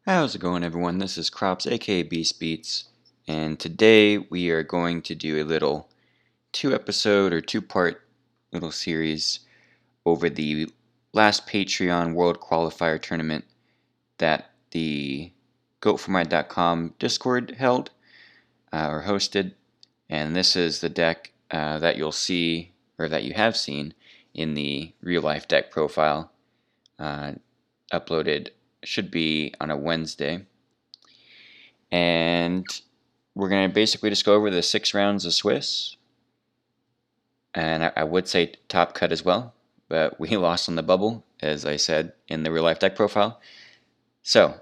How's it going, everyone? This is Crops, aka Beast Beats, and today we are going to do a little two-episode or two-part little series over the last Patreon World Qualifier tournament that the GoatForMy.com Discord held or hosted, and this is the deck that you'll see, or that you have seen, in the real-life deck profile uploaded. Should be on a Wednesday. And we're going to basically just go over the 6 rounds of Swiss. And I would say top cut as well, but we lost on the bubble, as I said in the real life deck profile. So,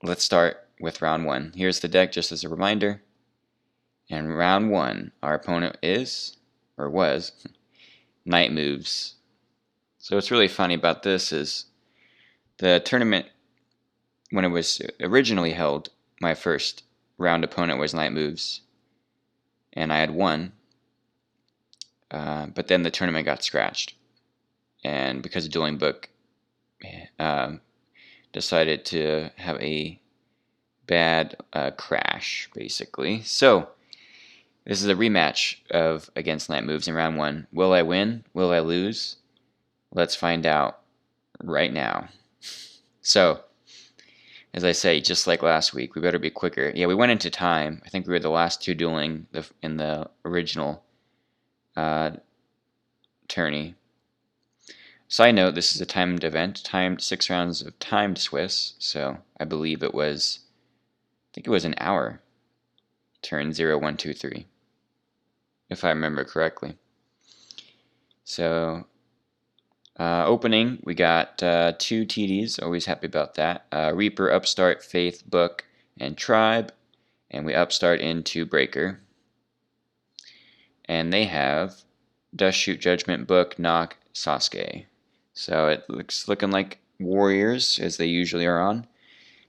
let's start with round 1. Here's the deck just as a reminder. And round 1, our opponent is, or was, Knight Moves. So what's really funny about this is the tournament, when it was originally held, my first round opponent was Knight Moves, and I had won. But then the tournament got scratched, and because of Dueling Book decided to have a bad crash, basically. So this is a rematch of against Knight Moves in round 1. Will I win? Will I lose? Let's find out right now. So, as I say, just like last week, we better be quicker. Yeah, we went into time. I think we were the last two dueling in the original tourney. Side note, this is a timed event, timed 6 rounds of timed Swiss, so I believe it was, I think it was an hour, turn 0, 1, 2, 3, if I remember correctly. So, opening, we got 2 TDs, always happy about that. Reaper, Upstart, Faith, Book, and Tribe, and we Upstart into Breaker. And they have Dust Shoot, Judgment, Book, Knock, Sasuke. So it looks looking like Warriors, as they usually are on.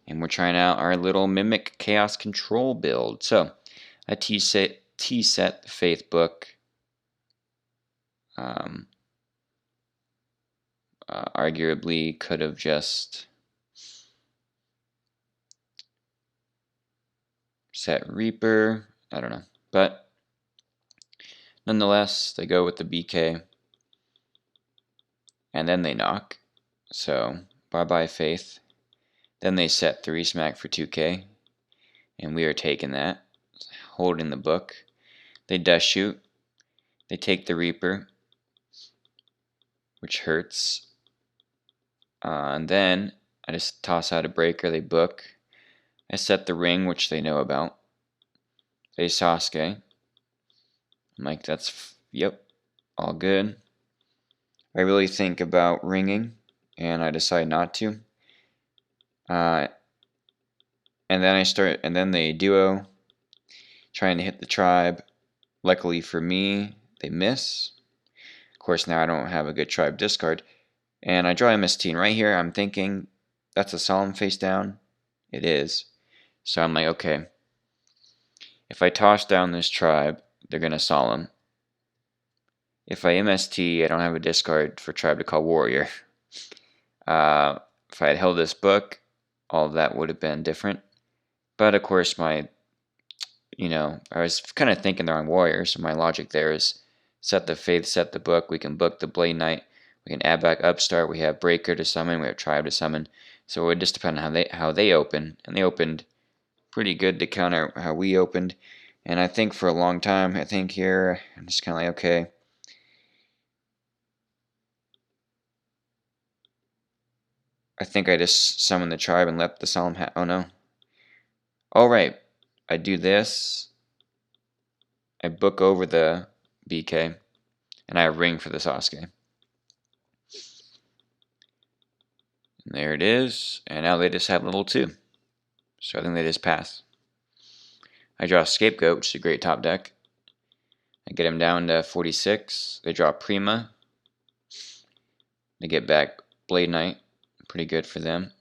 And we're trying out our little Mimic Chaos Control build. So, a T-set the Faith Book. Arguably could have just set Reaper. I don't know. But, nonetheless, they go with the BK. And then they knock. So, bye-bye Faith. Then they set 3 smack for 2k, and we are taking that, holding the book. They Dust Shoot. They take the Reaper, which hurts. And then I just toss out a Breaker. They Book. I set the Ring, which they know about. They Sasuke. I'm like, that's, yep, all good. I really think about ringing, and I decide not to. And then they duo, trying to hit the Tribe. Luckily for me, they miss. Of course, now I don't have a good Tribe discard. And I draw MST, and right here I'm thinking, that's a Solemn face down. It is. So I'm like, okay, if I toss down this Tribe, they're going to Solemn. If I MST, I don't have a discard for Tribe to call Warrior. If I had held this book, all of that would have been different. But of course, I was kind of thinking they're on Warrior, so my logic there is set the Faith, set the book. We can book the Blade Knight. We can add back Upstart. We have Breaker to summon. We have Tribe to summon. So it would just depend on how they open. And they opened pretty good to counter how we opened. And I think for a long time, I think here, I'm just kind of like, okay. I think I just summoned the Tribe and left the Solemn oh no. Alright, I do this. I book over the BK. And I ring for the Sasuke. And there it is. And now they just have level 2. So I think they just pass. I draw Scapegoat, which is a great top deck. I get him down to 46. They draw Prima. They get back Blade Knight. Pretty good for them.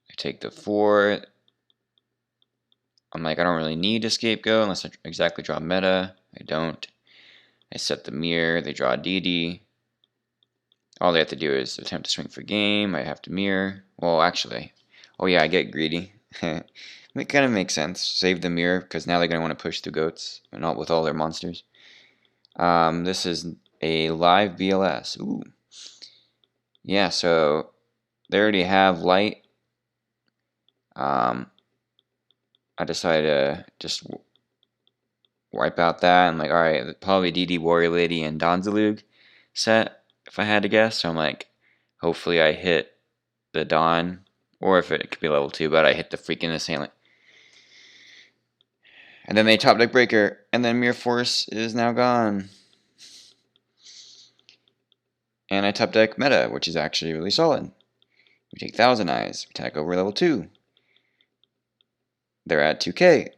I take the 4. I'm like, I don't really need a Scapegoat unless I exactly draw meta. I don't. I set the Mirror. They draw DD. All they have to do is attempt to swing for game. I have to mirror. Well, actually, oh yeah, I get greedy. It kind of makes sense. Save the mirror, because now they're going to want to push the goats, and not with all their monsters. This is a live BLS. Ooh. Yeah, so they already have light. I decided to just wipe out that. I'm like, alright, probably DD Warrior Lady and Donzalug set, if I had to guess. So I'm like, hopefully I hit the Dawn, or if it could be level 2, but I hit the freaking Assailant. And then they top deck Breaker, and then Mirror Force is now gone. And I top deck Meta, which is actually really solid. We take Thousand Eyes, we attack over level 2. They're at 2k.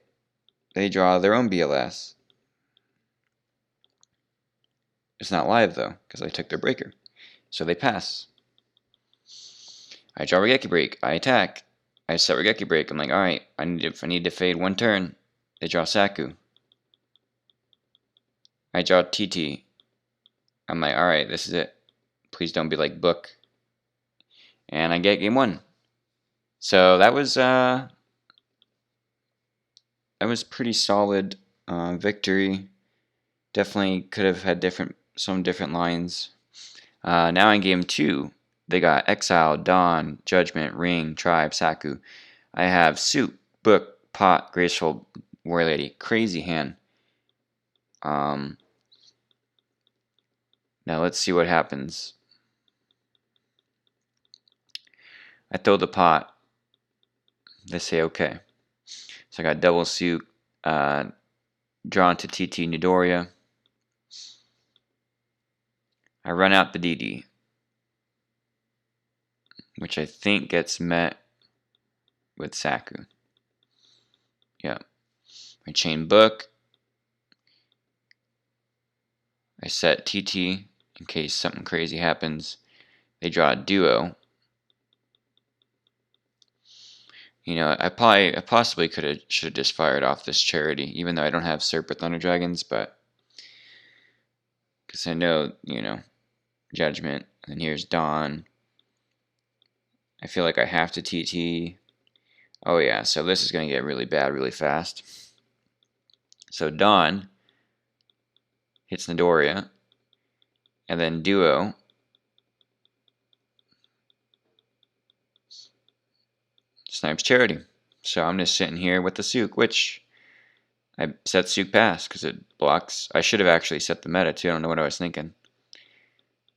They draw their own BLS. It's not live though, because I took their Breaker. So they pass. I draw Regeki Break. I attack. I set Regeki Break. I'm like, alright, I need to fade one turn. They draw Saku. I draw TT. I'm like, alright, this is it. Please don't be like Book. And I get game 1. So that was pretty solid victory. Definitely could have had some different lines. Now in game 2, they got Exile, Dawn, Judgment, Ring, Tribe, Saku. I have Suit, Book, Pot, Graceful, Warrior Lady. Crazy hand. Now let's see what happens. I throw the pot. They say okay. So I got Double Suit, drawn to TT Nidoria. I run out the DD, which I think gets met with Saku. Yeah. I chain Book. I set TT in case something crazy happens. They draw a Duo. You know, I possibly should have just fired off this Charity, even though I don't have Serpent Thunder Dragons, but because I know, you know, Judgment, and here's Dawn. I feel like I have to TT. Oh yeah, so this is going to get really bad really fast. So Dawn hits Nidoria, and then Duo snipes Charity. So I'm just sitting here with the Sook, which I set Sook pass because it blocks. I should have actually set the meta too. I don't know what I was thinking.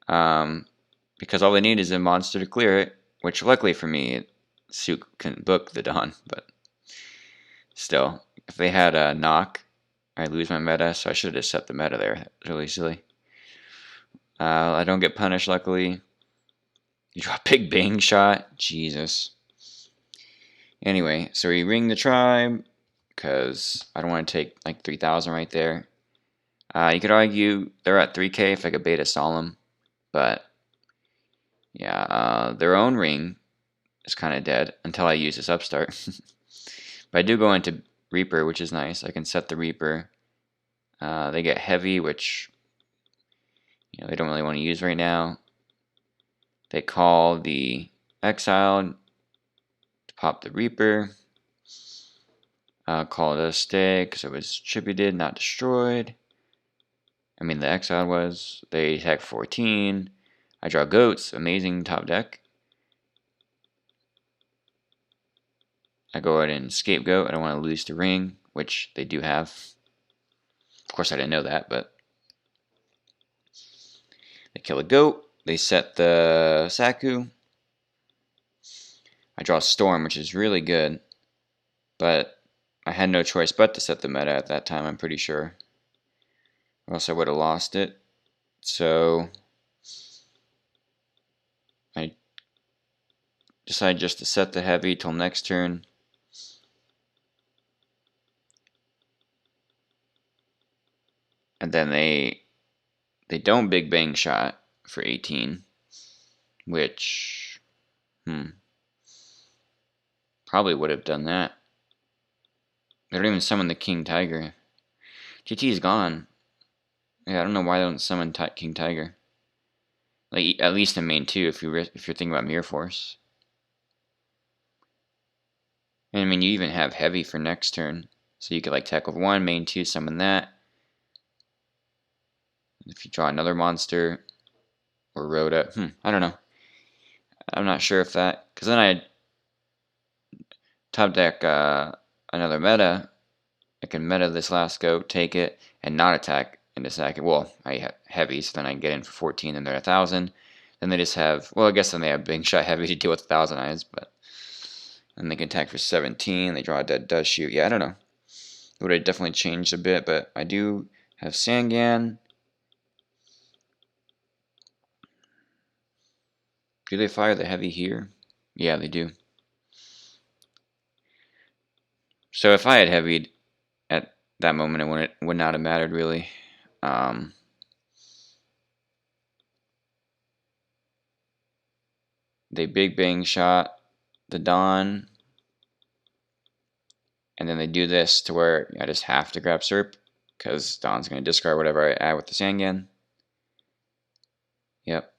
Because all they need is a monster to clear it, which luckily for me, Sook can book the Dawn, but still, if they had a knock, I lose my meta, so I should have just set the meta there. That's really silly. I don't get punished, luckily. You draw a big bang shot. Jesus. Anyway, so we ring the tribe, because I don't want to take like 3,000 right there. You could argue they're at 3k if I could beta Solemn, but yeah, their own ring is kind of dead until I use this upstart. But I do go into Reaper, which is nice. I can set the Reaper. They get heavy, which they don't really want to use right now. They call the Exile to pop the Reaper. Call it a stay because it was tributed, not destroyed. I mean, the Exile was. They attack 14. I draw Goats, amazing top deck. I go ahead and Scapegoat. I don't want to lose the ring, which they do have. Of course, I didn't know that, but they kill a goat. They set the Saku. I draw Storm, which is really good, but I had no choice but to set the meta at that time, I'm pretty sure. Or else I would have lost it. So I decided just to set the heavy till next turn. And then they don't Big Bang Shot for 18, which probably would have done that. They don't even summon the King Tiger. TT is gone. Yeah, I don't know why they don't summon King Tiger. Like at least in main 2 if you're thinking about Mirror Force. And I mean, you even have heavy for next turn, so you could like attack with 1, main 2, summon that. If you draw another monster or Rhoda, I don't know. I'm not sure if that, because then I top deck another meta. I can meta this last go, take it, and not attack into second. Well, I have heavy, so then I get in for 14, and they're 1,000. Then they just have, well, I guess then they have Big Shot Heavy to deal with 1,000 eyes, but then they can attack for 17. They draw a dead does shoot. Yeah, I don't know. It would have definitely changed a bit, but I do have Sangan. Do they fire the heavy here? Yeah, they do. So if I had heavied at that moment, it would not have mattered really. They Big Bang shot the Dawn, and then they do this to where I just have to grab Serp, because Dawn's going to discard whatever I add with the Sangan. Yep.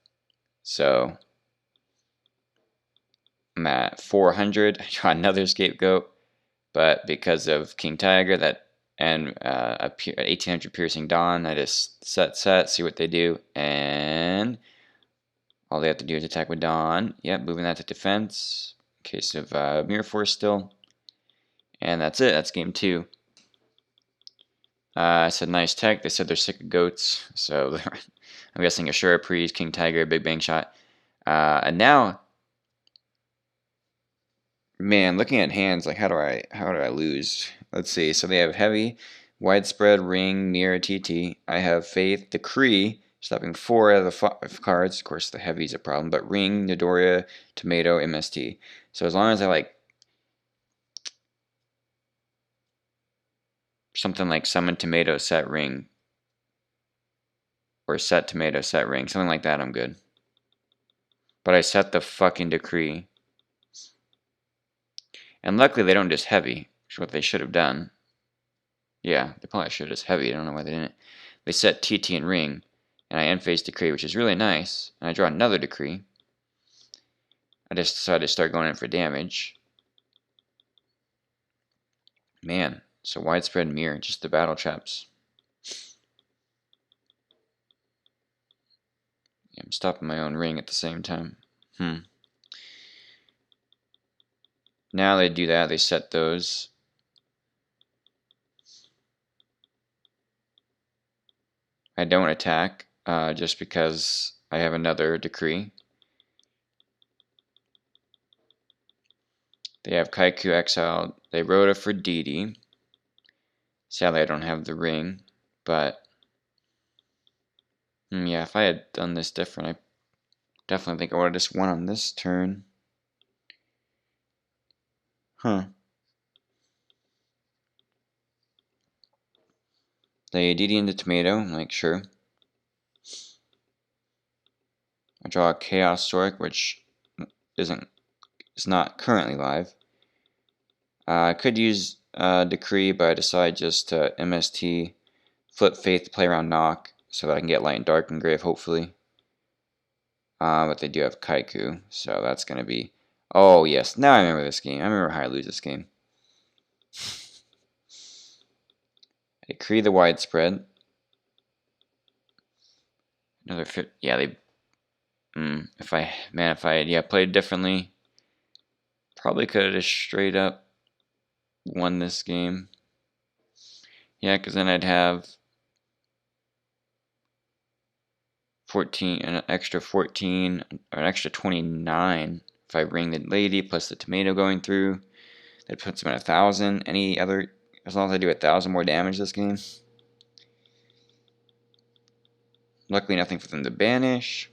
So I'm at 400. I draw another Scapegoat, but because of King Tiger and 1800 Piercing Dawn, I just set, see what they do, and all they have to do is attack with Dawn. Yep, moving that to defense. In case of Mirror Force still. And that's it. That's game 2. I said nice tech. They said they're sick of goats. So I'm guessing Ashura, Prix, King Tiger, Big Bang Shot. And now, man, looking at hands, like how do I lose? Let's see. So they have Heavy, Widespread, Ring, Mirror, TT. I have Faith, Decree, stopping 4 out of the 5 cards. Of course, the Heavy's a problem, but Ring, Nidoria, Tomato, MST. So as long as I like something like Summon Tomato, set Ring, or set Tomato, set Ring, something like that, I'm good. But I set the fucking Decree. And luckily they don't just Heavy, which is what they should have done. Yeah, they probably should have just Heavy. I don't know why they didn't. They set TT and Ring, and I end phase Decree, which is really nice. And I draw another Decree. I just decided to start going in for damage. Man, so Widespread Mirror, just the battle traps. Yeah, I'm stopping my own Ring at the same time. Now they do that, they set those. I don't attack, just because I have another Decree. They have Kaiku exiled. They Rhoda for DD. Sadly, I don't have the Ring, but yeah, if I had done this different, I definitely think I would have just won on this turn. They DD into Tomato. I'm like, sure. I draw a Chaos Stork, which is not currently live. I could use Decree, but I decide just to MST, flip Faith, play around Knock, so that I can get Light and Dark Engrave, hopefully. But they do have Kaiku, so that's going to be... Oh, yes, now I remember this game. I remember how I lose this game. I Decree the Widespread. Another fit. Yeah, they... if I had played differently, probably could have just straight up won this game. Yeah, because then I'd have 14, an extra 14, or an extra 29 if I Ring the Lady plus the Tomato going through. That puts them at 1,000. Any other, as long as I do 1,000 more damage this game. Luckily, nothing for them to banish.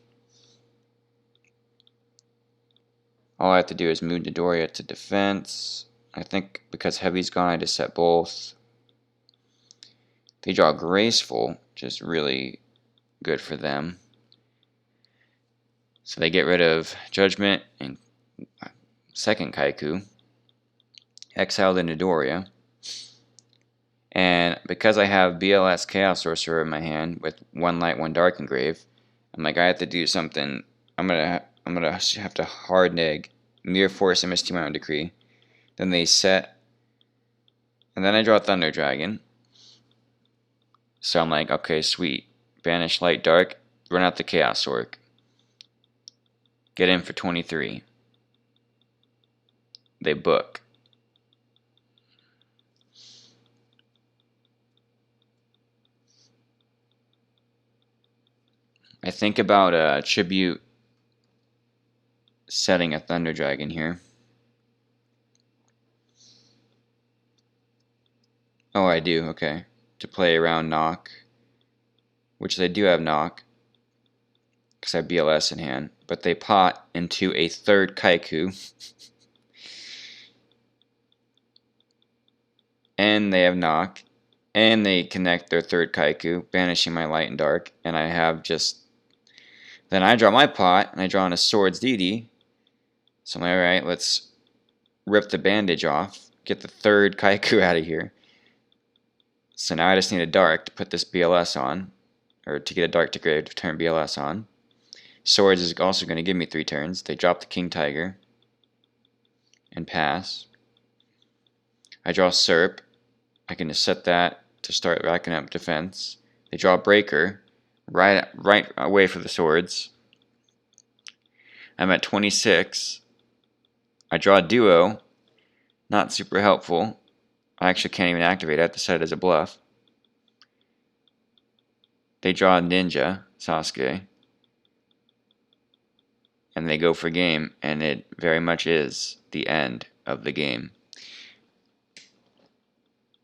All I have to do is move Nidoria to defense. I think because Heavy's gone, I just set both. They draw Graceful, which is really good for them. So they get rid of Judgment and second Kaiku. Exile the Nidoria. And because I have BLS Chaos Sorcerer in my hand with 1 Light, 1 Dark Engrave, I'm like, I have to do something. I'm gonna have to hard neg, Mirror Force, MST my own decree. Then they set, and then I draw Thunder Dragon. So I'm like, okay, sweet. Banish Light Dark, run out the Chaos Orc. Get in for 23. They book. I think about tribute setting a Thunder Dragon here. Oh, I do, okay. To play around knock, which they do have knock, because I have BLS in hand, but they pot into a third Kaiku. And they have knock, and they connect their third Kaiku, banishing my light and dark, and I have just... Then I draw my pot, and I draw on a Swords DD. So I'm like, alright, let's rip the bandage off, get the third Kaiku out of here. So now I just need a dark to put this BLS on, or to get a dark to grave to turn BLS on. Swords is also going to give me 3 turns. They drop the King Tiger and pass. I draw Serp. I can just set that to start racking up defense. They draw Breaker right away for the swords. I'm at 26. I draw a Duo. Not super helpful. I actually can't even activate it. I have to set it as a bluff. They draw a Ninja, Sasuke. And they go for game, and it very much is the end of the game.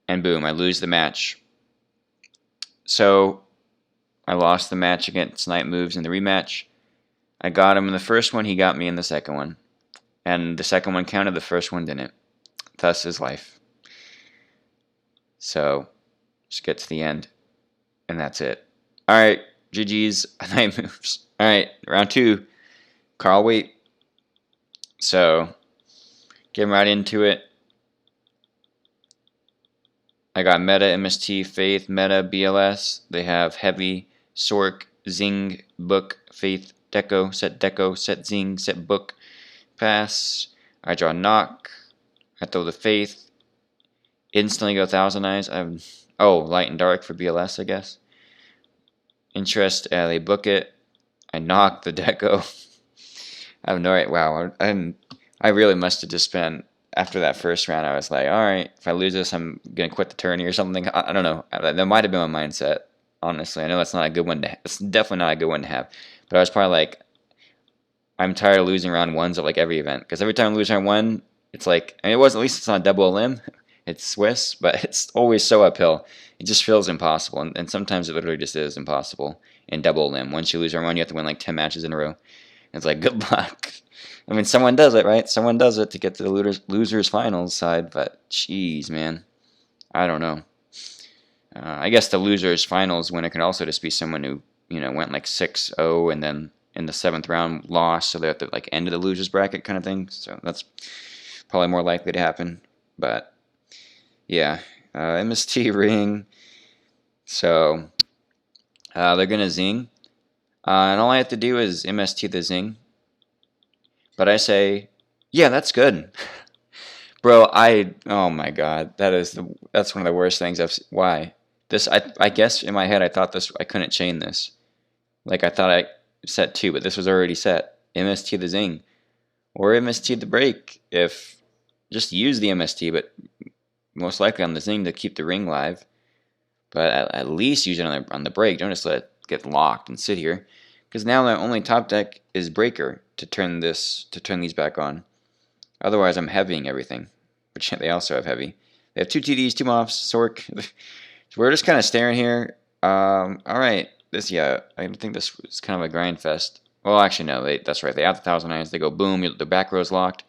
And boom, I lose the match. So, I lost the match against Night Moves in the rematch. I got him in the first one, he got me in the second one. And the second one counted, the first one didn't. Thus is life. So, just get to the end. And that's it. Alright, GG's, Night Moves. Alright, round 2. Carl Wait. So, getting right into it. I got Meta, MST, Faith, Meta, BLS. They have Heavy, Sork, Zing, Book, Faith, Deco, Set Zing, Set Book, Pass. I draw Knock. I throw the Faith. Instantly go Thousand Eyes. Light and Dark for BLS, I guess. Interest, they book it. I knock the Deco. I have no idea. Wow, I really must have just spent... After that first round, I was like, alright, if I lose this, I'm going to quit the tourney or something. I don't know. That might have been my mindset, honestly. I know that's not a good one to have. It's definitely not a good one to have. But I was probably like, I'm tired of losing round 1s at like every event. Because every time I lose round 1, it's like, at least it's not double limb. It's Swiss, but it's always so uphill. It just feels impossible. And sometimes it literally just is impossible in double limb. Once you lose round 1, you have to win like 10 matches in a row. And it's like, good luck. I mean, someone does it, right? Someone does it to get to the losers finals side, but jeez, man. I don't know. I guess the losers finals winner can also just be someone who, went like 6-0 and then in the 7th round lost, so they're at the like end of the losers bracket kind of thing. So that's probably more likely to happen. But yeah, MST ring. So they're gonna zing, and all I have to do is MST the zing. But I say, yeah, that's good. Bro, oh my god, that's one of the worst things I've seen. Why? I guess in my head I thought I couldn't chain this. Like I thought I set 2, but this was already set. MST the zing. Or MST the break. Just use the MST, but most likely on the zing to keep the ring live. But at least use it on the break. Don't just let it get locked and sit here. Because now my only top deck is Breaker to turn these back on. Otherwise, I'm heavying everything, which they also have heavy. They have 2 TDs, 2 Moffs, Sork. So we're just kind of staring here. All right, I don't think this was kind of a grind fest. Well, actually, no, that's right. They have the Thousand Eyes. They go boom. The back row's locked.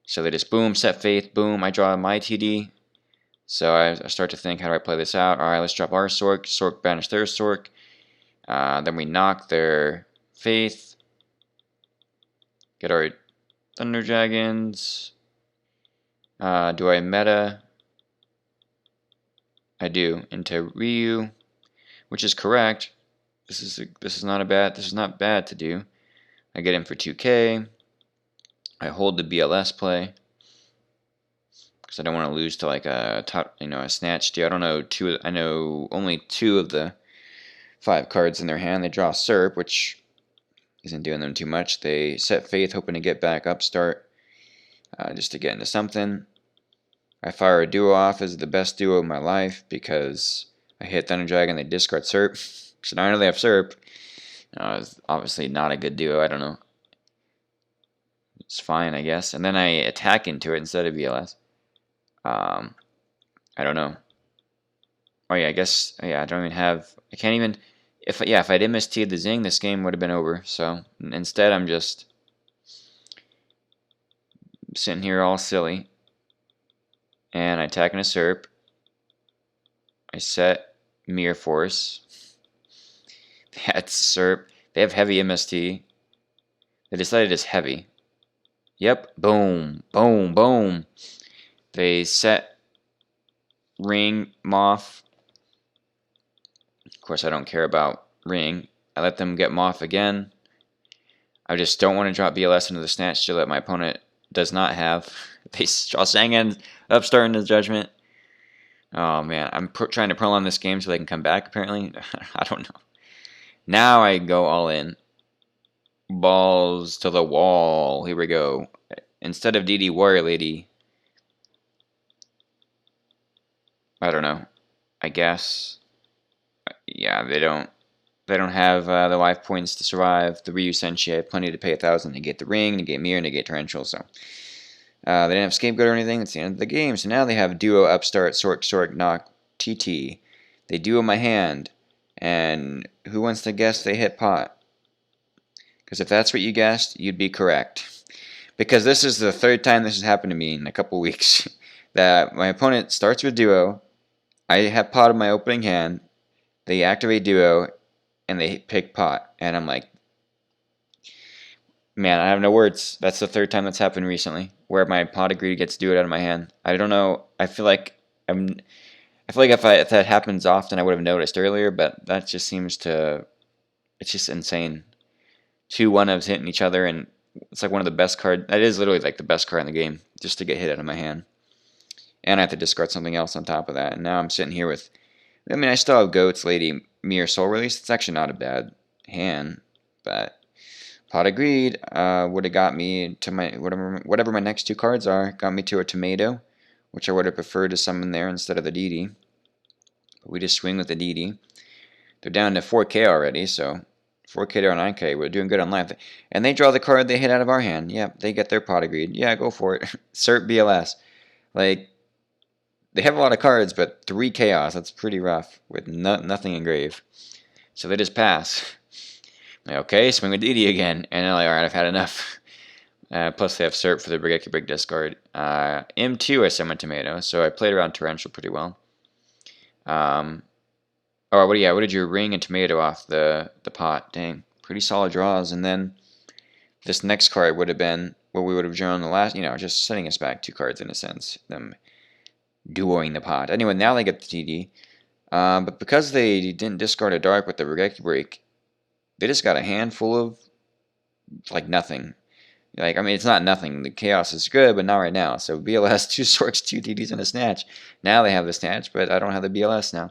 So they just boom, set Faith, boom. I draw my TD. So I start to think, how do I play this out? All right, let's drop our Sork. Sork banish their Sork. Then we knock their Faith. Get our Thunder Dragons. Do I meta? I do. Into Ryu, which is correct. This is not bad to do. I get in for 2K. I hold the BLS play because I don't want to lose to like a top, a snatch deal. I know only 2 of the 5 cards in their hand. They draw SERP, which isn't doing them too much. They set Faith, hoping to get back upstart, just to get into something. I fire a duo off as the best duo of my life because I hit Thunder Dragon, they discard SERP. So now I know they have SERP. It's obviously not a good duo, I don't know. It's fine, I guess. And then I attack into it instead of BLS. I don't know. Oh yeah, I guess, yeah, I don't even have, I can't even, if I didn't miss T the Zing, this game would have been over. So instead I'm just sitting here all silly. And I attack in a SERP. I set Mirror Force. That's SERP. They have heavy MST. They decided it's heavy. Yep. Boom. Boom. Boom. They set Ring, Moth. Of course, I don't care about Ring. I let them get Moth again. I just don't want to drop BLS into the Snatch that my opponent does not have. They draw Sangan, upstart into Judgment. Oh man, I'm trying to prolong this game so they can come back, apparently. I don't know. Now I go all in. Balls to the wall. Here we go. Instead of DD Warrior Lady, I don't know. I guess. Yeah, they don't have the life points to survive. The Ryu Senshi, I have plenty to pay 1,000 to get the ring, negate mirror, negate torrential, so. They didn't have scapegoat or anything. It's the end of the game. So now they have duo, upstart, sork, knock, TT. They duo my hand. And who wants to guess they hit pot? Because if that's what you guessed, you'd be correct. Because this is the 3rd time this has happened to me in a couple weeks. That my opponent starts with duo. I have pot in my opening hand. They activate duo. And they pick pot. And I'm like, man, I have no words. That's the 3rd time that's happened recently, where my pot agreed gets duo out of my hand. I don't know. I feel like if that happens often, I would have noticed earlier, but that just seems to, it's just insane. 2 1-ofs hitting each other, and it's like one of the best cards. That is literally like the best card in the game, just to get hit out of my hand. And I have to discard something else on top of that. And now I'm sitting here with, I still have Goats, Lady, Mirror, Soul Release. It's actually not a bad hand, but pot agreed would have got me to my, whatever my next 2 cards are, got me to a Tomato, which I would have preferred to summon there instead of the DD. But we just swing with the DD. They're down to 4K already, so 4K to 9K. We're doing good on life. And they draw the card they hit out of our hand. Yep, they get their pot agreed. Yeah, go for it. Cert BLS. Like, they have a lot of cards, but 3 Chaos. That's pretty rough with nothing engraved. So they just pass. Like, okay, swing with DD again. And they're like, alright, I've had enough. Plus they have Cert for the Brigeki Brig discard. M2 I sent my Tomato, so I played around Torrential pretty well. What did you ring and Tomato off the pot? Dang, pretty solid draws. And then this next card would have been what we would have drawn the last, just setting us back 2 cards in a sense. Them duoing the pot. Anyway, now they get the TD. But because they didn't discard a dark with the Brigeki Break, they just got a handful of, like, nothing. Like, it's not nothing. The Chaos is good, but not right now. So BLS, 2 Sorks, 2 TDs, and a Snatch. Now they have the Snatch, but I don't have the BLS now.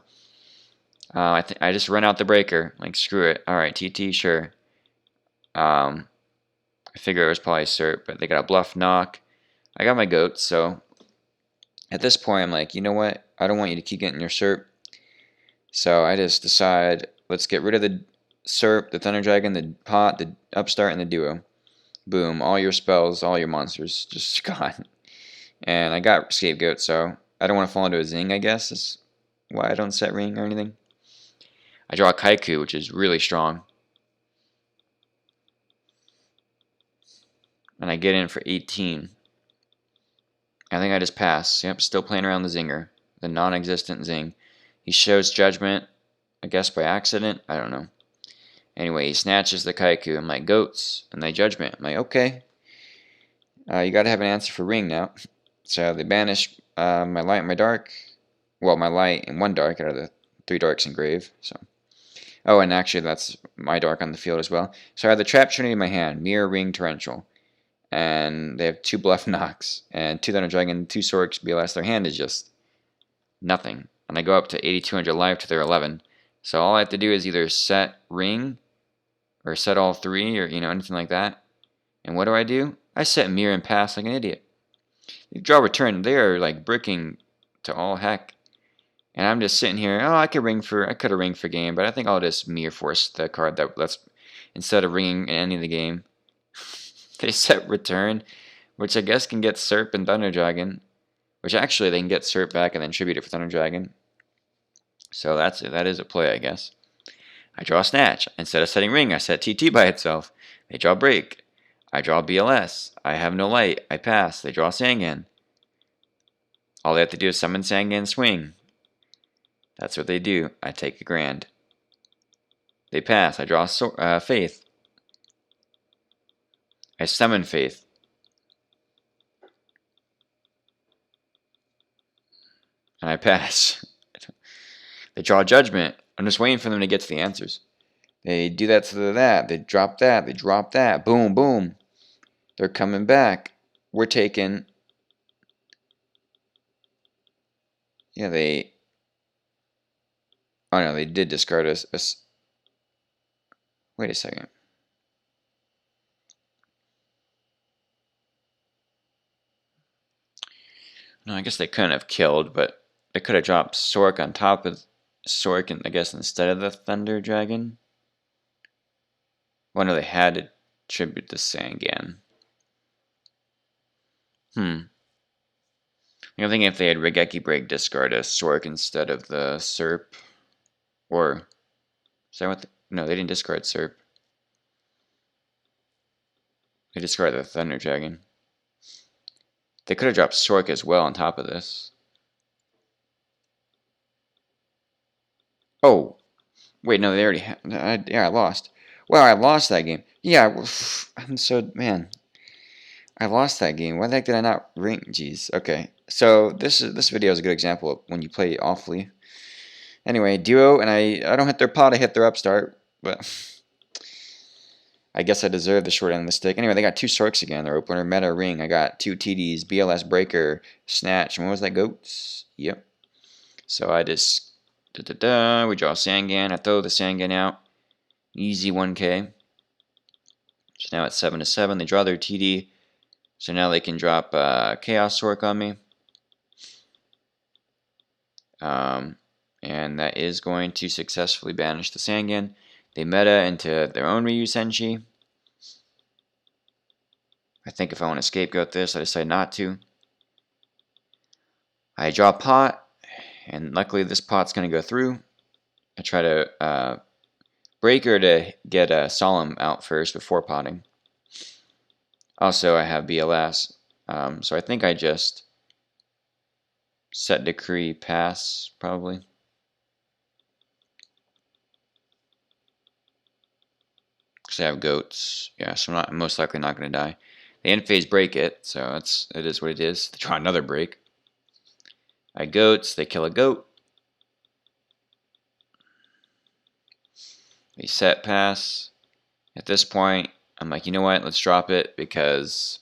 I just run out the breaker. Like, screw it. Alright, TT, sure. I figure it was probably Cert, but they got a Bluff Knock. I got my Goats, so at this point, I'm like, you know what? I don't want you to keep getting your Cert. So I just decide, let's get rid of the Cert, the Thunder Dragon, the pot, the Upstart, and the Duo. Boom, all your spells, all your monsters, just gone. And I got Scapegoat, so I don't want to fall into a Zing, I guess. That's why I don't set Ring or anything. I draw a Kaiku, which is really strong. And I get in for 18. I think I just pass. Yep, still playing around the Zinger. The non-existent Zing. He shows Judgment, I guess by accident. I don't know. Anyway, he snatches the Kaiku. I'm like, Goats. And they Judgment. I'm like, okay. You gotta have an answer for Ring now. So they banish my light and my dark. Well, my light and 1 dark out of the 3 darks engraved. So Oh, and actually, that's my dark on the field as well. So I have the Trap Trinity in my hand, Mirror, Ring, Torrential. And they have 2 Bluff Knocks, and 2 Thunder Dragon, 2 Sorks, BLS. Their hand is just nothing. And I go up to 8,200 life to their 11. So all I have to do is either set Ring, or set all 3, or, anything like that. And what do? I set Mirror and pass like an idiot. You draw return, they are like bricking to all heck. And I'm just sitting here, I could have ringed for game, but I think I'll just Mirror Force the card that lets, instead of ringing in any of the game. They set return, which I guess can get Serp and Thunder Dragon, which actually they can get Serp back and then tribute it for Thunder Dragon. So that is a play, I guess. I draw Snatch. Instead of setting Ring, I set TT by itself. They draw Break. I draw BLS. I have no light. I pass. They draw Sangan. All they have to do is summon Sangan and swing. That's what they do. I take a grand. They pass. I draw Faith. I summon Faith. And I pass. They draw Judgment. I'm just waiting for them to get to the answers. They do that to that. They drop that. They drop that. Boom, boom. They're coming back. We're taking... Yeah, they... Oh, no, they did discard us. Wait a second. No, I guess they couldn't have killed, but they could have dropped Sork on top of Sork, I guess, instead of the Thunder Dragon. Well, no, they had to tribute the Sangan. I'm thinking if they had Regeki Break, discard a Sork instead of the Serp. Or, is that what? No, they didn't discard Serp. They discarded the Thunder Dragon. They could have dropped Sork as well on top of this. Oh, wait, no, they already had. Yeah, I lost. Wow, I lost that game. Yeah, I'm so, man. I lost that game. Why the heck did I not ring? Jeez. Okay. So this video is a good example of when you play awfully. Anyway, duo, and I don't hit their pot, I hit their upstart, but I guess I deserve the short end of the stick. Anyway, they got 2 Sorks again. Their opener, Meta, Ring. I got 2 TDs, BLS, Breaker, Snatch. And what was that? Goats? Yep. So I just we draw Sangan. I throw the Sangan out. Easy 1K. So now it's 7-7. They draw their TD. So now they can drop Chaos Sork on me. And that is going to successfully banish the Sangan. They meta into their own Ryu Senshi. I think if I want to scapegoat this, I decide not to. I draw a pot, and luckily this pot's going to go through. I try to break her to get a Solemn out first before potting. Also, I have BLS, so I think I just set Decree pass, probably. Because I have goats. Yeah, so I'm most likely not going to die. They end phase break it, so it is what it is. They draw another break. I goats, they kill a goat. They set pass. At this point, I'm like, you know what, let's drop it, because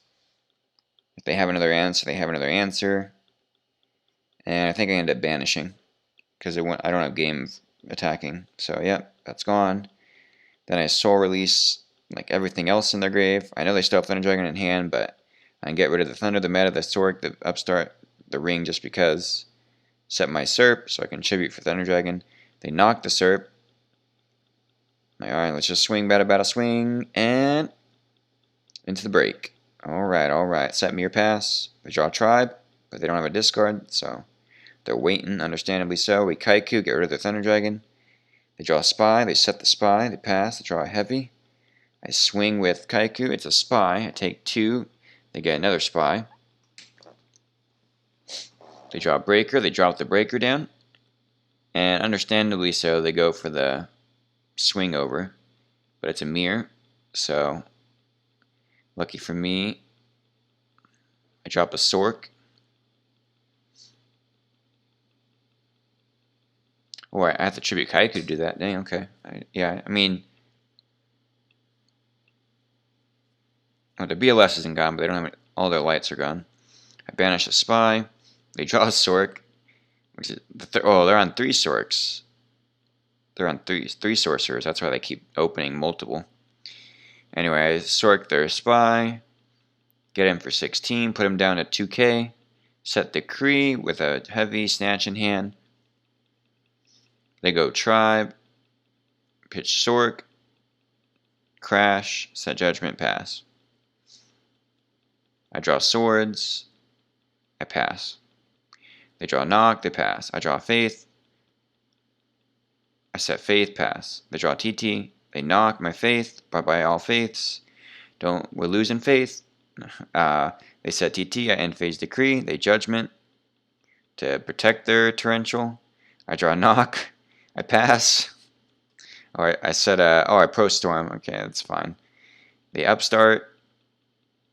if they have another answer, they have another answer. And I think I end up banishing, because I don't have game attacking. So, yep, that's gone. Then I soul release like everything else in their grave. I know they still have Thunder Dragon in hand, but I can get rid of the Thunder, the Meta, the Sork, the Upstart, the Ring, just because. Set my Serp, so I can tribute for Thunder Dragon. They knock the Serp. Alright, let's just swing, bada, swing, and into the break. Alright. Set Mirror Pass. They draw Tribe, but they don't have a discard, so they're waiting, understandably so. We Kaiku, get rid of their Thunder Dragon. They draw a Spy, they set the Spy, they pass, they draw a Heavy. I swing with Kaiku, it's a Spy. I take 2, they get another Spy. They draw a Breaker, they drop the Breaker down. And understandably so, they go for the swing over. But it's a mirror, so lucky for me, I drop a Sork. Oh, I have to tribute Kaiku to do that. Dang, okay. Yeah, I mean, oh, the BLS isn't gone, but they don't have all their lights are gone. I banish a spy. They draw a Sork. Which is oh, they're on 3 Sorks. They're on three sorcerers. That's why they keep opening multiple. Anyway, I Sork their spy. Get him for 16. Put him down to 2k. Set Decree with a heavy snatch in hand. They go Tribe. Pitch Sork. Crash. Set Judgment. Pass. I draw swords. I pass. They draw Knock. They pass. I draw Faith. I set Faith. Pass. They draw TT. They knock my Faith. Bye-bye all Faiths. We're losing Faith. They set TT. I end phase Decree. They Judgment to protect their Torrential. I draw Knock. I pass. Alright, I set I Pro Storm. Okay, that's fine. They Upstart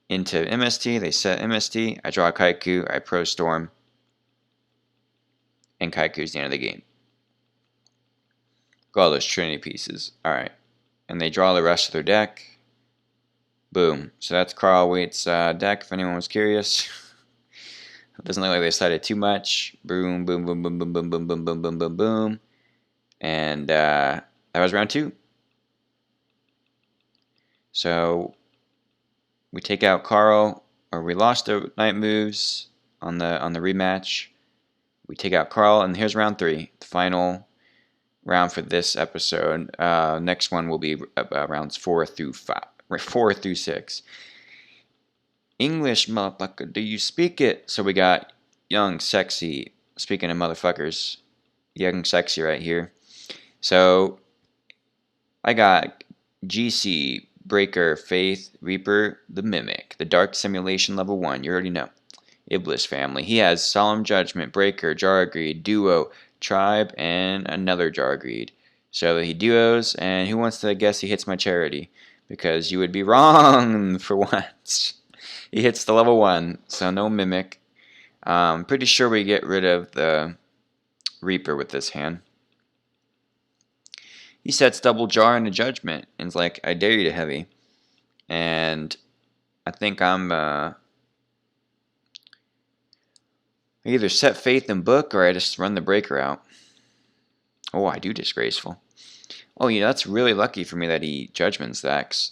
into MST. They set MST. I draw Kaiku. I Pro Storm. And Kaiku's the end of the game. Got all those Trinity pieces. Alright. And they draw the rest of their deck. Boom. So that's Carl Waite's deck, if anyone was curious. It doesn't look like they decided too much. Boom, boom, boom, boom, boom, boom, boom, boom, boom, boom, boom, boom. And that was round 2. So we take out Carl, or we lost the night moves on the rematch. We take out Carl, and here's round 3, the final round for this episode. Next one will be rounds 4 through 6. English, motherfucker, do you speak it? So we got Young Sexy. Speaking of motherfuckers, Young Sexy right here. So I got GC, Breaker, Faith, Reaper, the Mimic, the Dark Simulation level 1. You already know. Iblis family. He has Solemn Judgment, Breaker, Jargreed, Duo, Tribe, and another Jargreed. So he duos, and who wants to guess he hits my charity? Because you would be wrong for once. He hits the level 1, so no Mimic. Pretty sure we get rid of the Reaper with this hand. He sets double Jar into Judgment, and is like, I dare you to heavy. And I think I either set Faith in Book, or I just run the Breaker out. Oh, I do Disgraceful. Oh, yeah, that's really lucky for me that he Judgments X.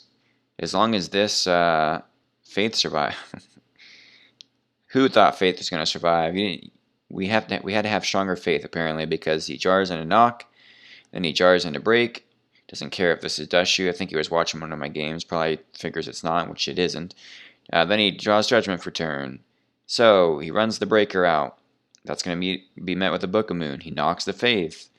As long as this Faith survive. Who thought Faith was going to survive? We had to have stronger Faith, apparently, because he jars into Knock, then he jars into Break. Doesn't care if this is Dust Shoe. I think he was watching one of my games. Probably figures it's not, which it isn't. Then he draws Judgment for turn. So he runs the Breaker out. That's going to be met with a Book of Moon. He knocks the Faith.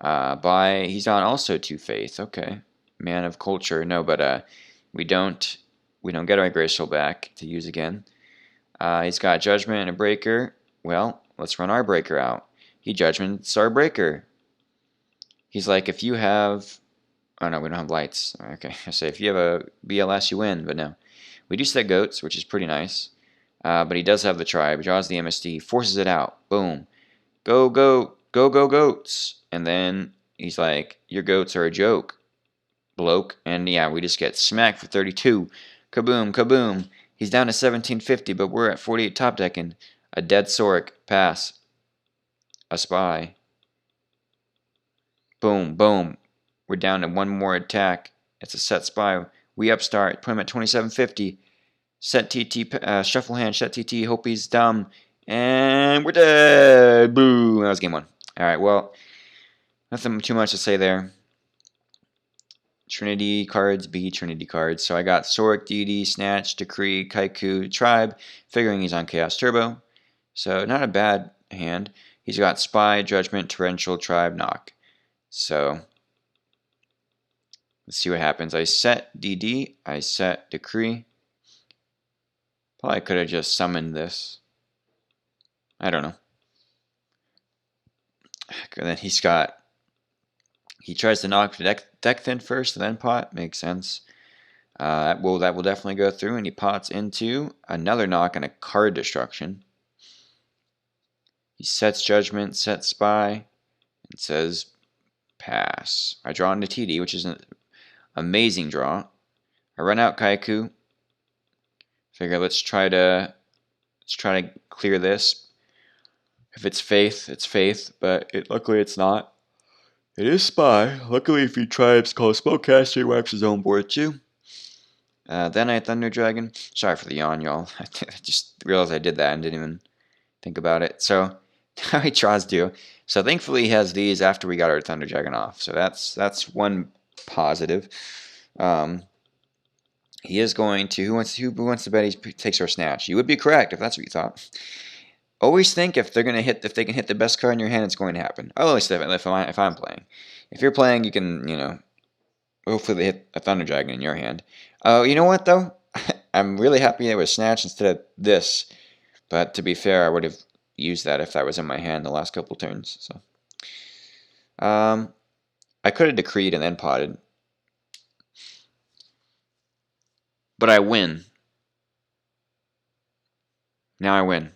He's on also 2 Faith. Okay. Man of Culture. No, but we don't get our Graceful back to use again. He's got Judgment and a Breaker. Well, let's run our Breaker out. He Judgments our Breaker. He's like, if you have... Oh, no, we don't have lights. Okay, I say, if you have a BLS, you win. But no. We do set Goats, which is pretty nice. But he does have the Tribe. He draws the MSD. Forces it out. Boom. Go, go, go, go, Goats. And then he's like, your Goats are a joke, bloke. And yeah, we just get smacked for 32. Kaboom, kaboom. He's down to 1750, but we're at 48 top decking. A dead Sork. Pass. A Spy. Boom, boom. We're down to 1 more attack. It's a set Spy. We Upstart. Put him at 2750. Set TT. Shuffle hand. Set TT. Hope he's dumb. And we're dead. Boo. That was game 1. Alright, well, nothing too much to say there. Trinity cards, Trinity cards. So I got Sork, DD, Snatch, Decree, Kaiku, Tribe, figuring he's on Chaos Turbo. So not a bad hand. He's got Spy, Judgment, Torrential, Tribe, Knock. So let's see what happens. I set DD, I set Decree. Probably could have just summoned this. I don't know. And then he tries to knock the deck thin first, and then pot. Makes sense. That will definitely go through, and he pots into another knock and a card destruction. He sets Judgment, sets Spy, It says pass. I draw into TD, which is an amazing draw. I run out Kaiku. Figure let's try to clear this. If it's faith, it's faith, but luckily it's not. It is spy. Luckily, if you try, it's called spellcaster. He wipes his own board too. Then I had Thunder Dragon. Sorry for the yawn, y'all. I just realized I did that and didn't even think about it. So now he draws duo. So thankfully he has these after we got our Thunder Dragon off. So that's one positive. He is going to. Who wants to bet he takes our snatch? You would be correct if that's what you thought. Always think if they can hit the best card in your hand, it's going to happen. Oh, at least if I'm playing. If you're playing, you can hopefully they hit a Thunder Dragon in your hand. Oh, you know what though? I'm really happy it was snatch instead of this. But to be fair, I would have used that if that was in my hand the last couple turns. So, I could have decreed and then potted, but I win. Now I win.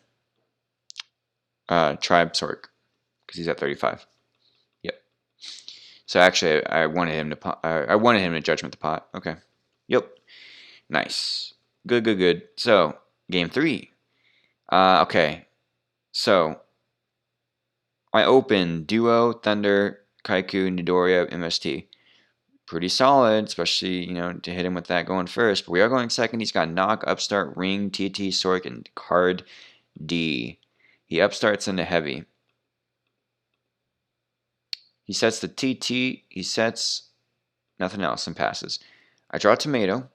Tribe Sork, because he's at 35. Yep. So actually, I wanted him to pot. I wanted him to judgment the pot. Okay. Yep. Nice. Good. So game 3. Okay. So I open Duo, Thunder, Kaiku, Nidoria, MST. Pretty solid, especially, to hit him with that going first. But we are going second. He's got Knock, Upstart, Ring, TT, Sork, and Card D. He upstarts into Heavy. He sets the TT. He sets nothing else and passes. I draw Tomato.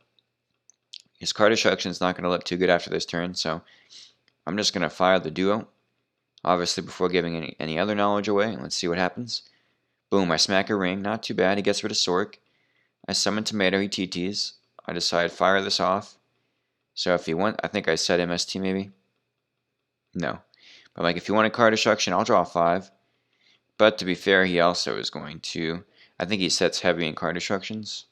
His card destruction is not going to look too good after this turn, so I'm just going to fire the Duo. Obviously, before giving any other knowledge away. Let's see what happens. Boom, I smack a Ring. Not too bad. He gets rid of Sork. I summon Tomato. He TTs. I decide fire this off. So if you want, I think I said MST maybe. No. But if you want a card destruction, I'll draw 5. But to be fair, he also is going to, I think he sets Heavy in card destructions.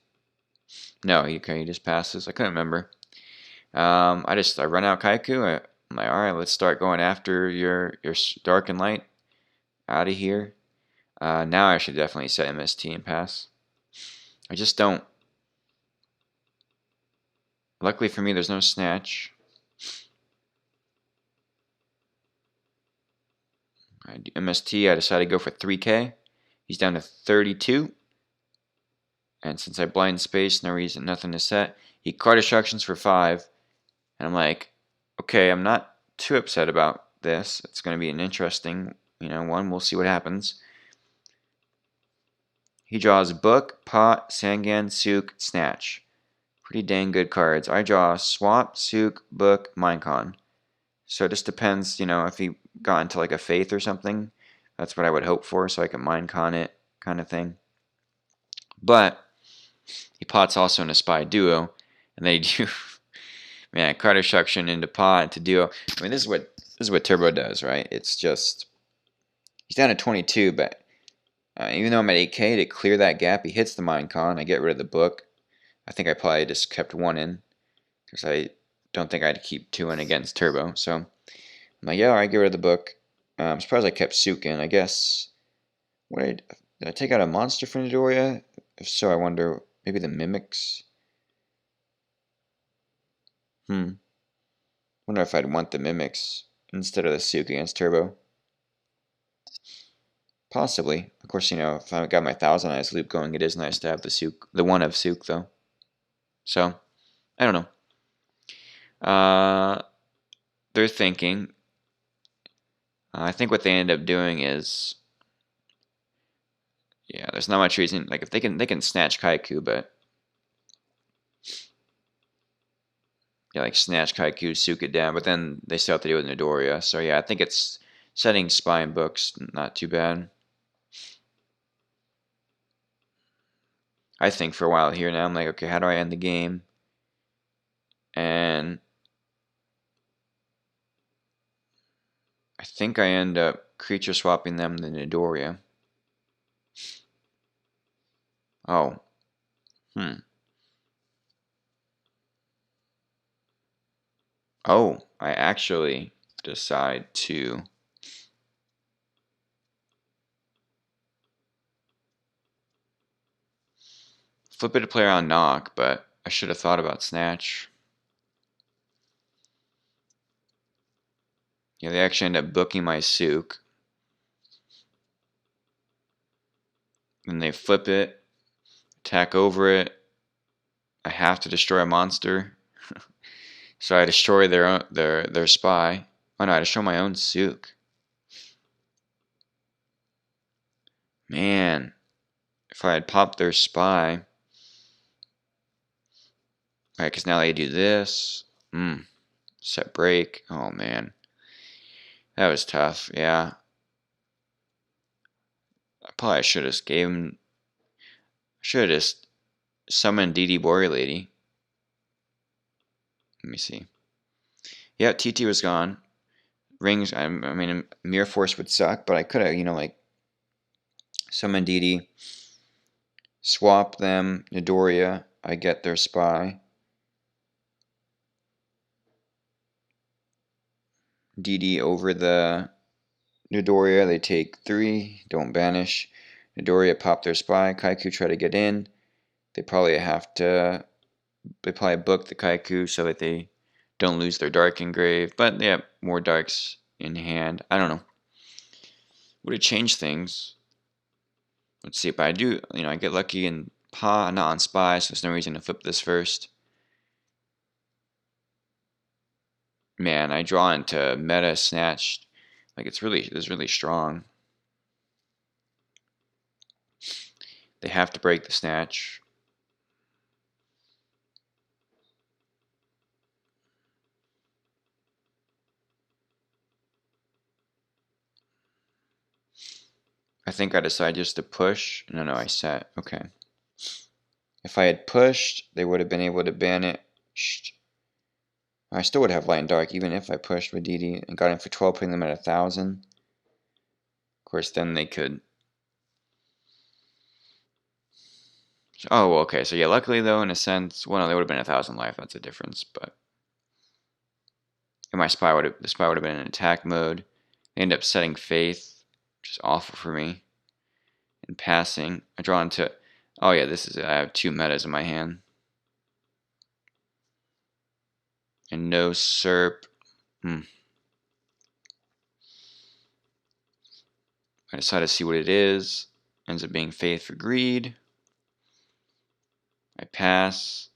No, he just passes. I couldn't remember. I run out Kaiku. I'm like, all right, let's start going after your Dark and Light out of here. Now I should definitely set MST and pass. I just don't. Luckily for me, there's no snatch. I do MST. I decided to go for 3K. He's down to 32. And since I blind space, no reason, nothing to set. He card destructions for 5. And I'm like, okay, I'm not too upset about this. It's going to be an interesting, one. We'll see what happens. He draws Book, Pot, Sangan, Sook, Snatch. Pretty dang good cards. I draw Swap, Sook, Book, Minecon. So it just depends, if he got into a Faith or something. That's what I would hope for, so I can Minecon it, kind of thing. But he pots also in a Spy Duo, and they do, man, card destruction into pot into Duo. I mean, this is what Turbo does, right? It's just he's down to 22, but even though I'm at 8K, to clear that gap, he hits the Minecon. I get rid of the Book. I think I probably just kept 1 in because I don't think I'd keep 2 in against Turbo. So I'm like, yeah, all right, get rid of the Book. I'm surprised I kept Sook in. I guess did I take out a monster from Nidoria? If so, I wonder maybe the Mimics. Wonder if I'd want the Mimics instead of the Sook against Turbo. Possibly. Of course, if I got my Thousand Eyes loop going, it is nice to have the one of Sook though. So, I don't know. They're thinking. I think what they end up doing is, yeah, there's not much reason. If they can snatch Kaiku, but yeah, snatch Kaiku, Sook it down, but then they still have to deal with Nidoria. So yeah, I think it's setting Spy and Books not too bad. I think for a while here now, I'm like, okay, how do I end the game? And I think I end up creature swapping them to Nidoria. Oh. Oh, I actually decide to flip it to play on knock, but I should have thought about snatch. Yeah, they actually end up booking my souk. Then they flip it, attack over it. I have to destroy a monster. So I destroy their spy. Oh no, I destroy my own souk. Man, if I had popped their spy. Alright, because now they do this. Set break. Oh man. That was tough, yeah. I probably should have gave him. Should have just summoned DD Warrior Lady. Let me see. Yeah, TT was gone. Rings, I mean, Mirror Force would suck, but I could have, like, summoned DD, swap them, Midoriya, I get their spy. DD over the Midoriya, they take 3, don't banish. Midoriya pop their spy, Kaiku try to get in. They probably book the Kaiku so that they don't lose their Dark Engrave, but they have more Darks in hand. I don't know. Would it change things? Let's see, but I do, I get lucky and not on spy, so there's no reason to flip this first. Man, I draw into meta snatched. Like it's really strong. They have to break the snatch. I think I decided just to push. No, I set. Okay. If I had pushed, they would have been able to ban it. I still would have light and dark, even if I pushed with DD and got in for 12, putting them at 1,000. Of course, then they could. Oh, well, okay. So yeah, luckily though, in a sense, well, no, they would have been 1,000 life. That's a difference, but. And the spy would have been in attack mode. They end up setting Faith, which is awful for me. And passing, I draw into. Oh yeah, this is it. I have 2 metas in my hand. And no SERP. I decide to see what it is. Ends up being Faith for greed. I pass.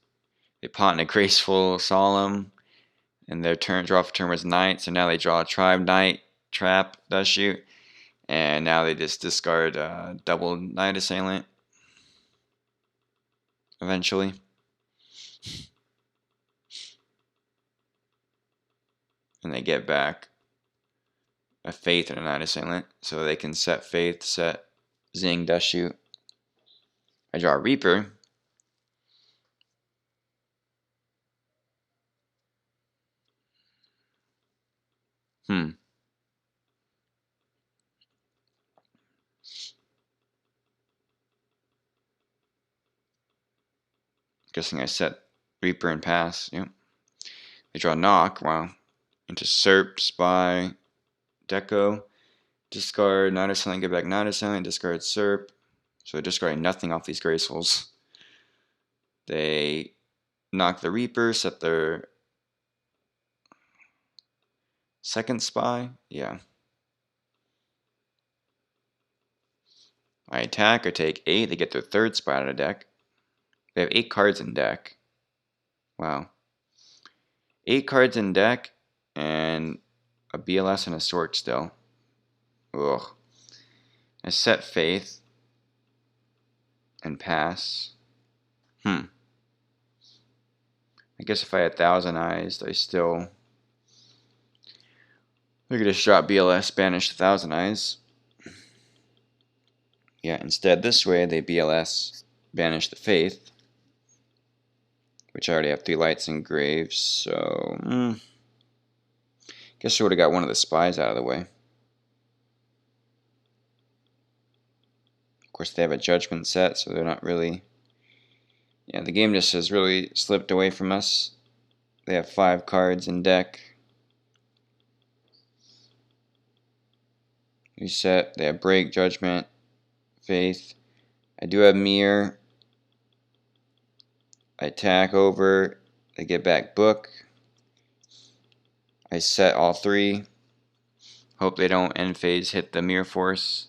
They pot in a graceful solemn. And their draw for turn was Knight. So now they draw a Tribe Knight. Trap does shoot. And now they just discard double Knight Assailant. Eventually. And they get back a Faith and a Knight Assailant. So they can set Faith, set Zing, does shoot. I draw a Reaper. Guessing I set Reaper and pass. Yep. They draw Knock. Wow. Into SERP, Spy, Deco. Discard Knight Assailant, get back Knight Assailant, discard SERP. So they're discarding nothing off these Gracefuls. They knock the Reaper, set their second Spy. Yeah. I attack or take 8. They get their third Spy out of deck. They have 8 cards in deck. Wow. 8 cards in deck and a BLS and a Sork still. Ugh. I set Faith and pass. I guess if I had Thousand Eyes, I could just drop BLS, banish the Thousand Eyes. Yeah, instead this way they BLS, banish the Faith, which I already have 3 lights and graves, so guess I would have got one of the spies out of the way. Of course, they have a judgment set, so they're not really. Yeah, the game just has really slipped away from us. They have 5 cards in deck. Reset. They have Break, Judgment, Faith. I do have Mirror. I attack over, I get back book, I set all 3, hope they don't end phase hit the mirror force.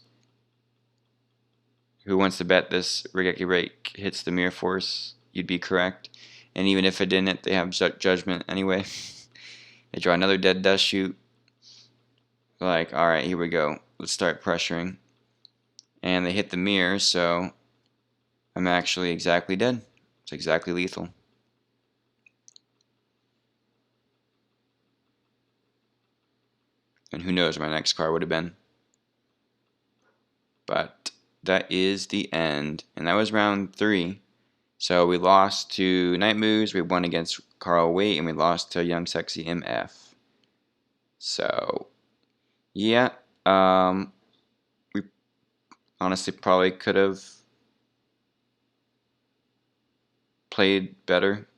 Who wants to bet this Regeki Rake hits the mirror force? You'd be correct. And even if it didn't, they have judgment anyway. They draw another dead dust shoot. Like, alright, here we go. Let's start pressuring. And they hit the mirror, so I'm actually exactly dead. It's exactly lethal. And who knows what my next card would have been. But that is the end. And that was round 3. So we lost to Night Moves, we won against Carl Waite, and we lost to Young Sexy MF. So, yeah. We honestly probably could have played better.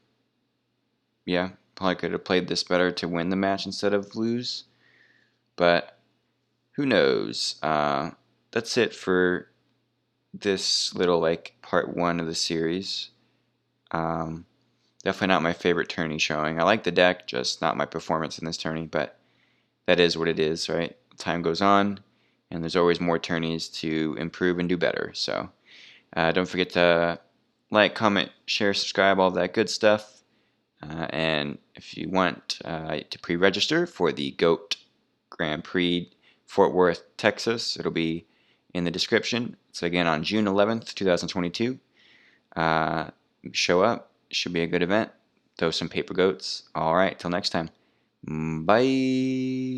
Yeah, probably could have played this better to win the match instead of lose. But who knows? That's it for this little part 1 of the series. Definitely not my favorite tourney showing. I like the deck, just not my performance in this tourney, but that is what it is, right? Time goes on, and there's always more tourneys to improve and do better. So don't forget to like, comment, share, subscribe, all that good stuff. And if you want to pre-register for the GOAT Grand Prix Fort Worth, Texas, it'll be in the description. It's again on June 11th, 2022. Show up. Should be a good event. Throw some paper goats. All right, till next time. Bye.